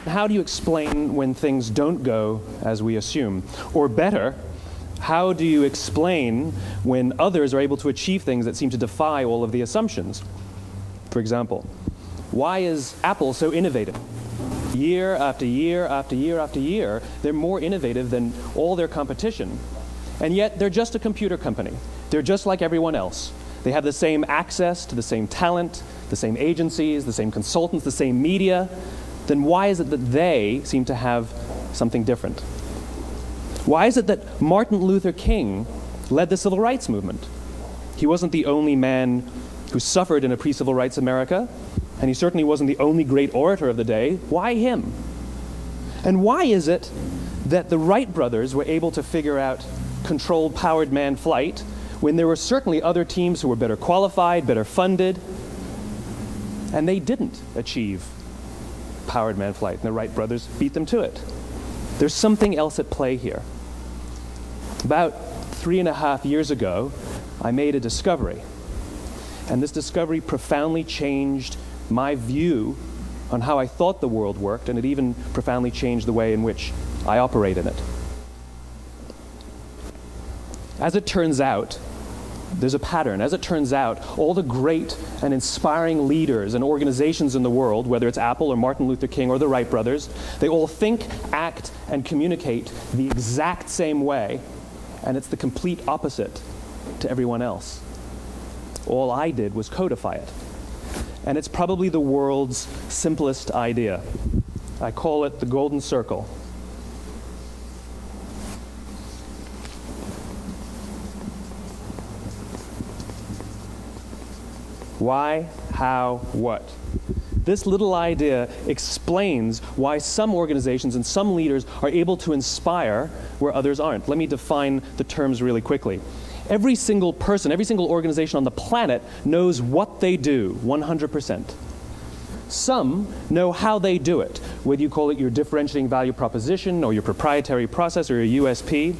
How do you explain when things don't go as we assume? Or better, how do you explain when others are able to achieve things that seem to defy all of the assumptions? For example, why is Apple so innovative? Year after year after year after year, they're more innovative than all their competition. And yet, they're just a computer company. They're just like everyone else. They have the same access to the same talent, the same agencies, the same consultants, the same media. Then why is it that they seem to have something different? Why is it that Martin Luther King led the civil rights movement? He wasn't the only man who suffered in a pre-civil rights America, and he certainly wasn't the only great orator of the day. Why him? And why is it that the Wright brothers were able to figure out controlled powered manned flight when there were certainly other teams who were better qualified, better funded, and they didn't achieve powered manned flight, and the Wright brothers beat them to it? There's something else at play here. About 3.5 years ago, I made a discovery, and this discovery profoundly changed my view on how I thought the world worked, and it even profoundly changed the way in which I operate in it. As it turns out, there's a pattern. As it turns out, all the great and inspiring leaders and organizations in the world, whether it's Apple or Martin Luther King or the Wright brothers, they all think, act, and communicate the exact same way, and it's the complete opposite to everyone else. All I did was codify it. And it's probably the world's simplest idea. I call it the golden circle. Why, how, what? This little idea explains why some organizations and some leaders are able to inspire where others aren't. Let me define the terms really quickly. Every single person, every single organization on the planet knows what they do, 100%. Some know how they do it, whether you call it your differentiating value proposition or your proprietary process or your USP.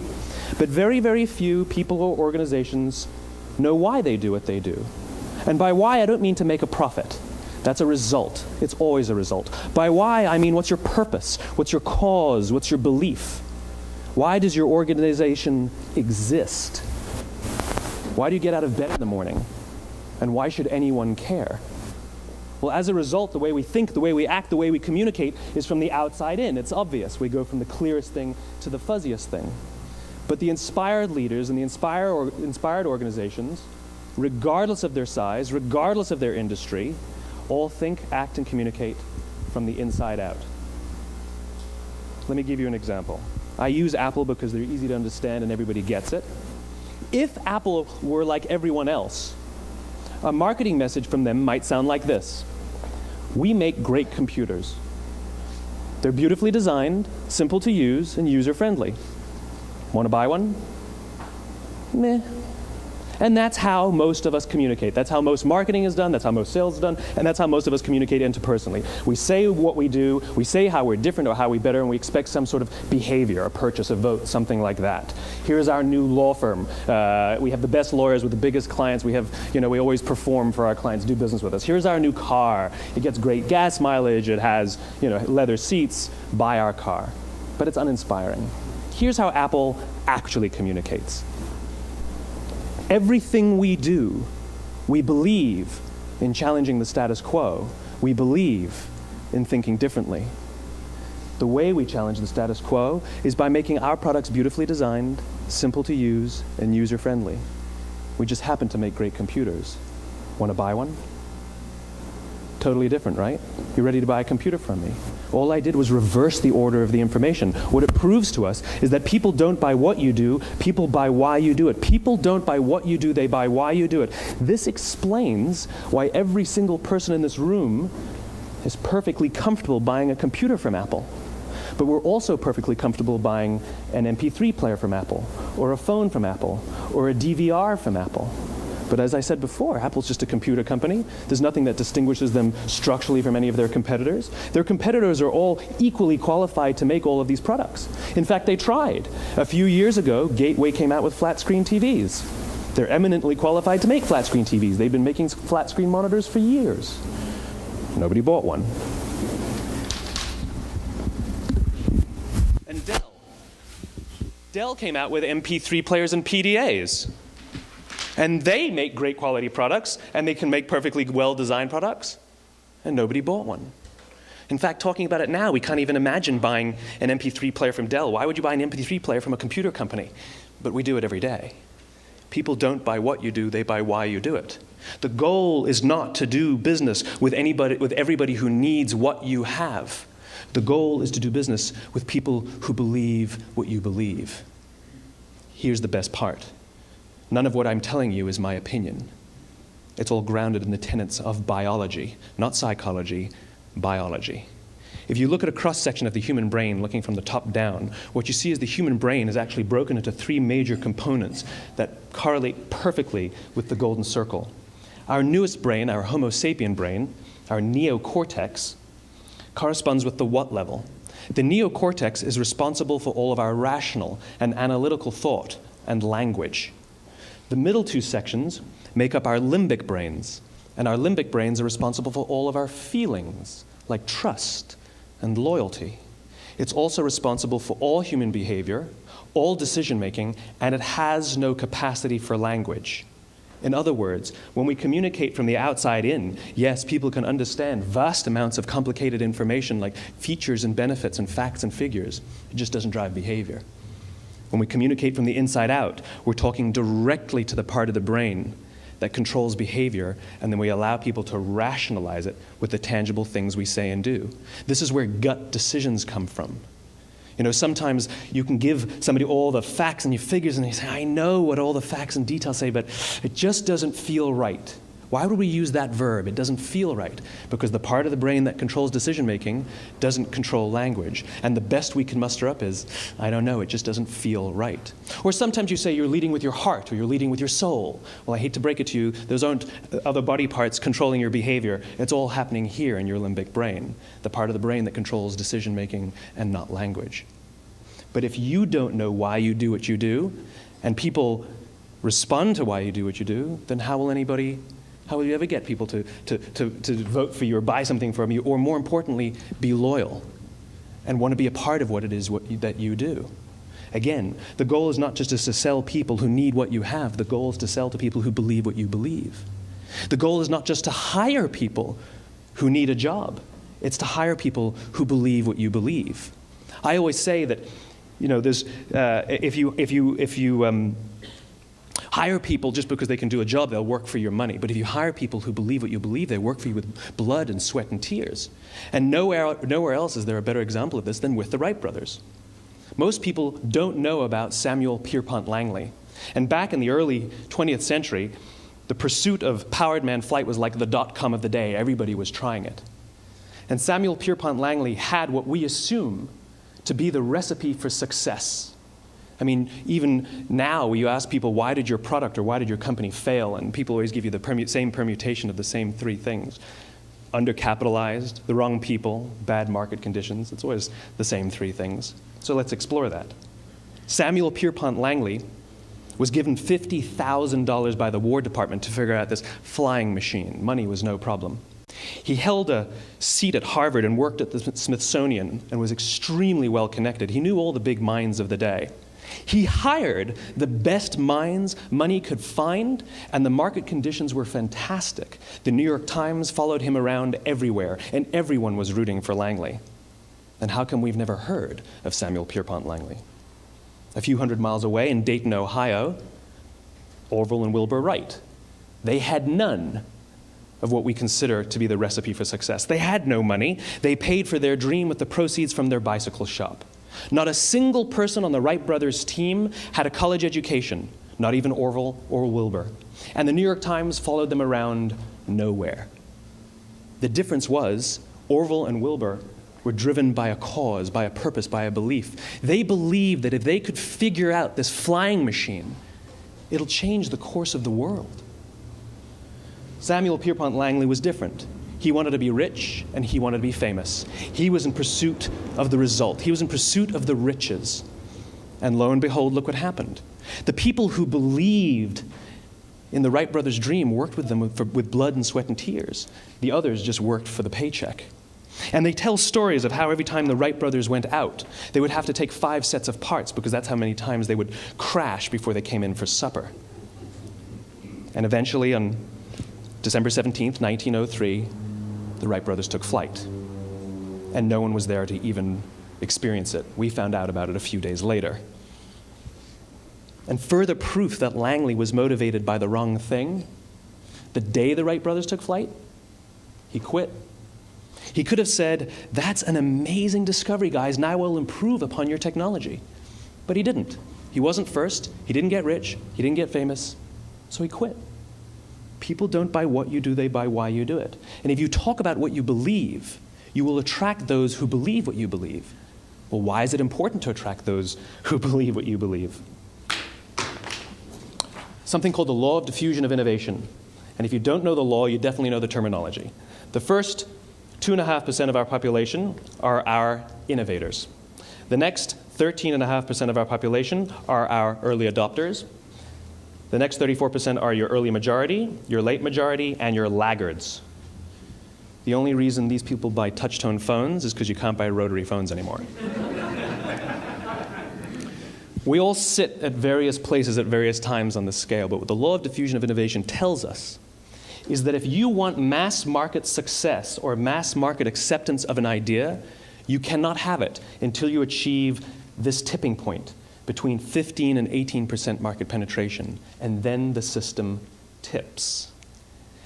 But very, very few people or organizations know why they do what they do. And by why, I don't mean to make a profit. That's a result. It's always a result. By why, I mean what's your purpose? What's your cause? What's your belief? Why does your organization exist? Why do you get out of bed in the morning? And why should anyone care? Well, as a result, the way we think, the way we act, the way we communicate is from the outside in. It's obvious. We go from the clearest thing to the fuzziest thing. But the inspired leaders and the inspired organizations, regardless of their size, regardless of their industry, all think, act, and communicate from the inside out. Let me give you an example. I use Apple because they're easy to understand and everybody gets it. If Apple were like everyone else, a marketing message from them might sound like this: we make great computers. They're beautifully designed, simple to use, and user-friendly. Want to buy one? Meh. And that's how most of us communicate. That's how most marketing is done, that's how most sales is done, and that's how most of us communicate interpersonally. We say what we do, we say how we're different or how we're better, and we expect some sort of behavior, a purchase, a vote, something like that. Here's our new law firm. We have the best lawyers with the biggest clients. We have, we always perform for our clients, do business with us. Here's our new car. It gets great gas mileage. It has, leather seats. Buy our car. But it's uninspiring. Here's how Apple actually communicates. Everything we do, we believe in challenging the status quo. We believe in thinking differently. The way we challenge the status quo is by making our products beautifully designed, simple to use, and user-friendly. We just happen to make great computers. Want to buy one? Totally different, right? You're ready to buy a computer from me. All I did was reverse the order of the information. What it proves to us is that people don't buy what you do, people buy why you do it. People don't buy what you do, they buy why you do it. This explains why every single person in this room is perfectly comfortable buying a computer from Apple. But we're also perfectly comfortable buying an MP3 player from Apple, or a phone from Apple, or a DVR from Apple. But as I said before, Apple's just a computer company. There's nothing that distinguishes them structurally from any of their competitors. Their competitors are all equally qualified to make all of these products. In fact, they tried. A few years ago, Gateway came out with flat screen TVs. They're eminently qualified to make flat screen TVs. They've been making flat screen monitors for years. Nobody bought one. And Dell came out with MP3 players and PDAs. And they make great quality products, and they can make perfectly well-designed products, and nobody bought one. In fact, talking about it now, we can't even imagine buying an MP3 player from Dell. Why would you buy an MP3 player from a computer company? But we do it every day. People don't buy what you do, they buy why you do it. The goal is not to do business with everybody who needs what you have. The goal is to do business with people who believe what you believe. Here's the best part. None of what I'm telling you is my opinion. It's all grounded in the tenets of biology, not psychology, biology. If you look at a cross-section of the human brain, looking from the top down, what you see is the human brain is actually broken into three major components that correlate perfectly with the golden circle. Our newest brain, our Homo sapien brain, our neocortex, corresponds with the what level. The neocortex is responsible for all of our rational and analytical thought and language. The middle two sections make up our limbic brains, and our limbic brains are responsible for all of our feelings, like trust and loyalty. It's also responsible for all human behavior, all decision-making, and it has no capacity for language. In other words, when we communicate from the outside in, yes, people can understand vast amounts of complicated information like features and benefits and facts and figures. It just doesn't drive behavior. When we communicate from the inside out, we're talking directly to the part of the brain that controls behavior, and then we allow people to rationalize it with the tangible things we say and do. This is where gut decisions come from. You know, sometimes you can give somebody all the facts and your figures, and they say, I know what all the facts and details say, but it just doesn't feel right. Why would we use that verb? It doesn't feel right. Because the part of the brain that controls decision-making doesn't control language. And the best we can muster up is, I don't know, it just doesn't feel right. Or sometimes you say you're leading with your heart or you're leading with your soul. Well, I hate to break it to you, those aren't other body parts controlling your behavior. It's all happening here in your limbic brain, the part of the brain that controls decision-making and not language. But if you don't know why you do what you do, and people respond to why you do what you do, then how will you ever get people to vote for you or buy something from you, or more importantly, be loyal and want to be a part of what it is that you do? Again, the goal is not just to sell people who need what you have. The goal is to sell to people who believe what you believe. The goal is not just to hire people who need a job. It's to hire people who believe what you believe. I always say that, you know, there's if you hire people just because they can do a job, they'll work for your money. But if you hire people who believe what you believe, they work for you with blood and sweat and tears. And nowhere else is there a better example of this than with the Wright brothers. Most people don't know about Samuel Pierpont Langley. And back in the early 20th century, the pursuit of powered man flight was like the dot-com of the day. Everybody was trying it. And Samuel Pierpont Langley had what we assume to be the recipe for success. I mean, even now, you ask people, why did your product or why did your company fail? And people always give you the same permutation of the same three things. Undercapitalized, the wrong people, bad market conditions. It's always the same three things. So let's explore that. Samuel Pierpont Langley was given $50,000 by the War Department to figure out this flying machine. Money was no problem. He held a seat at Harvard and worked at the Smithsonian and was extremely well connected. He knew all the big minds of the day. He hired the best minds money could find, and the market conditions were fantastic. The New York Times followed him around everywhere, and everyone was rooting for Langley. And how come we've never heard of Samuel Pierpont Langley? A few hundred miles away in Dayton, Ohio, Orville and Wilbur Wright. They had none of what we consider to be the recipe for success. They had no money. They paid for their dream with the proceeds from their bicycle shop. Not a single person on the Wright brothers' team had a college education, not even Orville or Wilbur. And the New York Times followed them around nowhere. The difference was Orville and Wilbur were driven by a cause, by a purpose, by a belief. They believed that if they could figure out this flying machine, it'll change the course of the world. Samuel Pierpont Langley was different. He wanted to be rich, and he wanted to be famous. He was in pursuit of the result. He was in pursuit of the riches. And lo and behold, look what happened. The people who believed in the Wright brothers' dream worked with them with blood and sweat and tears. The others just worked for the paycheck. And they tell stories of how every time the Wright brothers went out, they would have to take 5 sets of parts because that's how many times they would crash before they came in for supper. And eventually, on December 17th, 1903, the Wright brothers took flight. And no one was there to even experience it. We found out about it a few days later. And further proof that Langley was motivated by the wrong thing, the day the Wright brothers took flight, he quit. He could have said, "That's an amazing discovery, guys. Now we'll improve upon your technology." But he didn't. He wasn't first. He didn't get rich. He didn't get famous. So he quit. People don't buy what you do, they buy why you do it. And if you talk about what you believe, you will attract those who believe what you believe. Well, why is it important to attract those who believe what you believe? Something called the law of diffusion of innovation. And if you don't know the law, you definitely know the terminology. The first 2.5% of our population are our innovators. The next 13.5% of our population are our early adopters. The next 34% are your early majority, your late majority, and your laggards. The only reason these people buy touch-tone phones is because you can't buy rotary phones anymore. We all sit at various places at various times on the scale, but what the law of diffusion of innovation tells us is that if you want mass market success or mass market acceptance of an idea, you cannot have it until you achieve this tipping point between 15 and 18% market penetration, and then the system tips.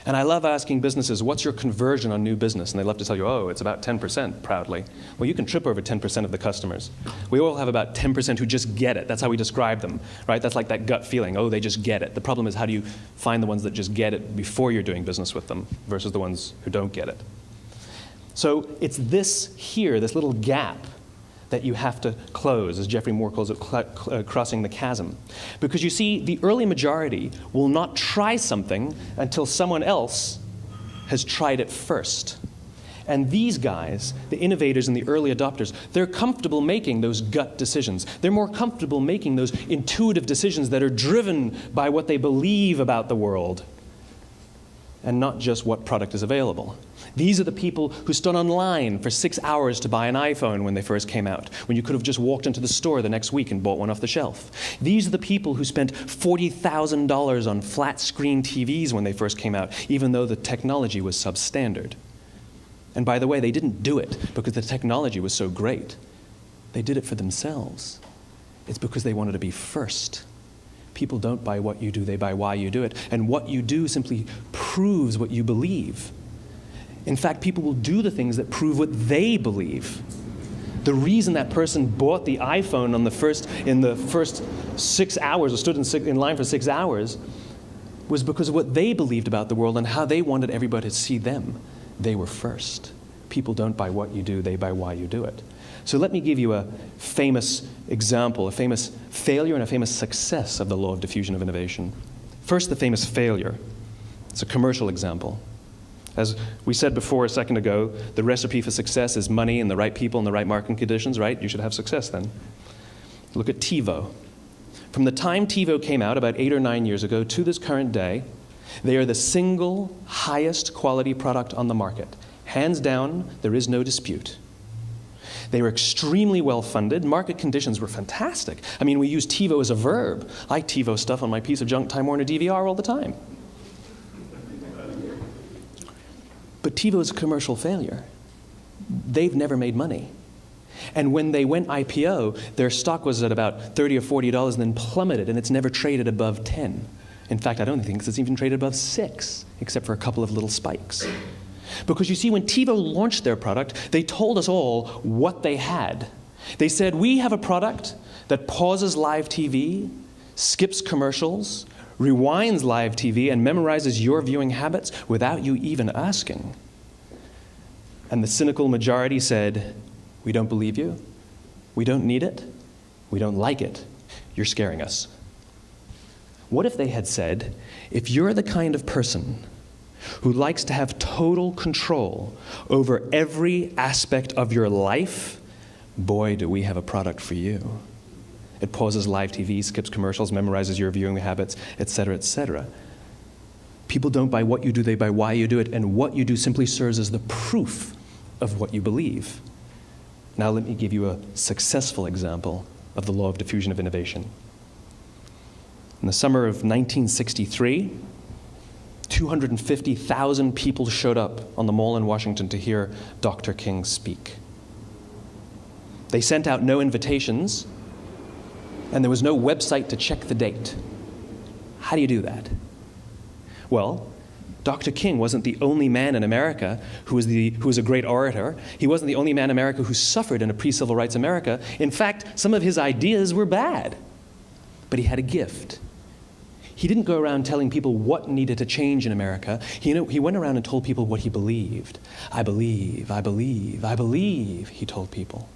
And I love asking businesses, what's your conversion on new business? And they love to tell you, oh, it's about 10%, proudly. Well, you can trip over 10% of the customers. We all have about 10% who just get it. That's how we describe them, right? That's like that gut feeling, oh, they just get it. The problem is, how do you find the ones that just get it before you're doing business with them versus the ones who don't get it? So it's this here, this little gap, that you have to close, as Geoffrey Moore calls it, crossing the chasm. Because you see, the early majority will not try something until someone else has tried it first. And these guys, the innovators and the early adopters, they're comfortable making those gut decisions. They're more comfortable making those intuitive decisions that are driven by what they believe about the world and not just what product is available. These are the people who stood online for 6 hours to buy an iPhone when they first came out, when you could have just walked into the store the next week and bought one off the shelf. These are the people who spent $40,000 on flat-screen TVs when they first came out, even though the technology was substandard. And by the way, they didn't do it because the technology was so great. They did it for themselves. It's because they wanted to be first. People don't buy what you do, they buy why you do it. And what you do simply proves what you believe. In fact, people will do the things that prove what they believe. The reason that person bought the iPhone in the first 6 hours, or stood in line for 6 hours, was because of what they believed about the world and how they wanted everybody to see them. They were first. People don't buy what you do, they buy why you do it. So let me give you a famous example, a famous failure and a famous success of the law of diffusion of innovation. First, the famous failure. It's a commercial example. As we said before a second ago, the recipe for success is money and the right people and the right marketing conditions, right? You should have success then. Look at TiVo. From the time TiVo came out about 8 or 9 years ago to this current day, they are the single highest quality product on the market. Hands down, there is no dispute. They were extremely well-funded. Market conditions were fantastic. I mean, we use TiVo as a verb. I TiVo stuff on my piece of junk Time Warner DVR all the time. But TiVo is a commercial failure. They've never made money. And when they went IPO, their stock was at about $30 or $40 and then plummeted, and it's never traded above 10. In fact, I don't think it's even traded above 6, except for a couple of little spikes. Because you see, when TiVo launched their product, they told us all what they had. They said, we have a product that pauses live TV, skips commercials, rewinds live TV, and memorizes your viewing habits without you even asking. And the cynical majority said, we don't believe you, we don't need it, we don't like it, you're scaring us. What if they had said, if you're the kind of person who likes to have total control over every aspect of your life, boy, do we have a product for you. It pauses live TV, skips commercials, memorizes your viewing habits, etc., etc. People don't buy what you do, they buy why you do it, and what you do simply serves as the proof of what you believe. Now let me give you a successful example of the law of diffusion of innovation. In the summer of 1963, 250,000 people showed up on the Mall in Washington to hear Dr. King speak. They sent out no invitations, and there was no website to check the date. How do you do that? Well, Dr. King wasn't the only man in America who was a great orator. He wasn't the only man in America who suffered in a pre-civil rights America. In fact, some of his ideas were bad. But he had a gift. He didn't go around telling people what needed to change in America. He went around and told people what he believed. I believe, I believe, I believe, he told people.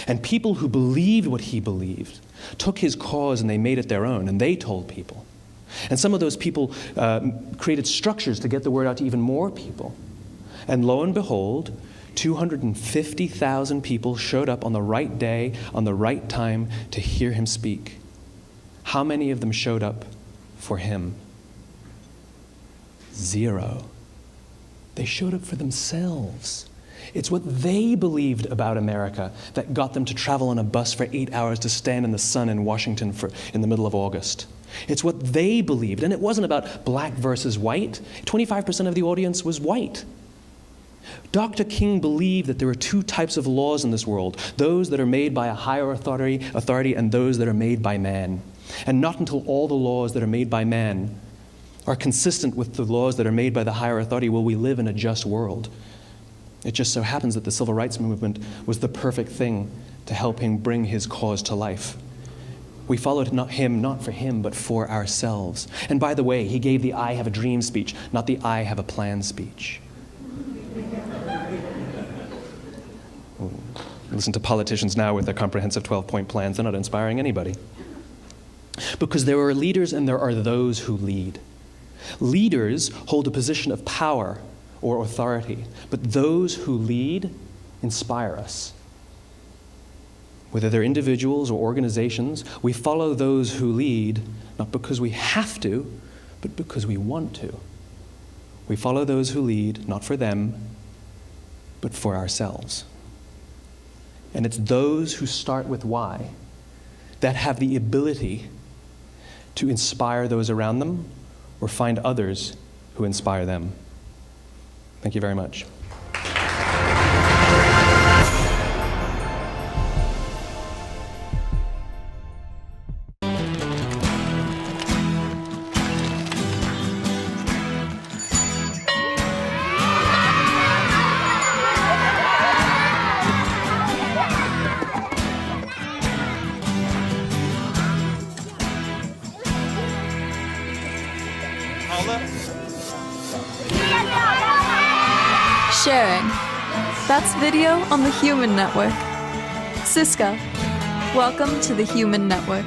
And people who believed what he believed took his cause and they made it their own, and they told people. And some of those people created structures to get the word out to even more people. And lo and behold, 250,000 people showed up on the right day, on the right time to hear him speak. How many of them showed up for him? 0. They showed up for themselves. It's what they believed about America that got them to travel on a bus for 8 hours to stand in the sun in Washington in the middle of August. It's what they believed, and it wasn't about black versus white. 25% of the audience was white. Dr. King believed that there are 2 types of laws in this world, those that are made by a higher authority and those that are made by man. And not until all the laws that are made by man are consistent with the laws that are made by the higher authority will we live in a just world. It just so happens that the civil rights movement was the perfect thing to help him bring his cause to life. We followed him not for him, but for ourselves. And by the way, he gave the I have a dream speech, not the I have a plan speech. Listen to politicians now with their comprehensive 12-point plans. They're not inspiring anybody. Because there are leaders and there are those who lead. Leaders hold a position of power or authority, but those who lead inspire us. Whether they're individuals or organizations, we follow those who lead, not because we have to, but because we want to. We follow those who lead, not for them, but for ourselves. And it's those who start with why that have the ability to inspire those around them or find others who inspire them. Thank you very much. Sharing. That's video on the Human Network. Siska, welcome to the Human Network.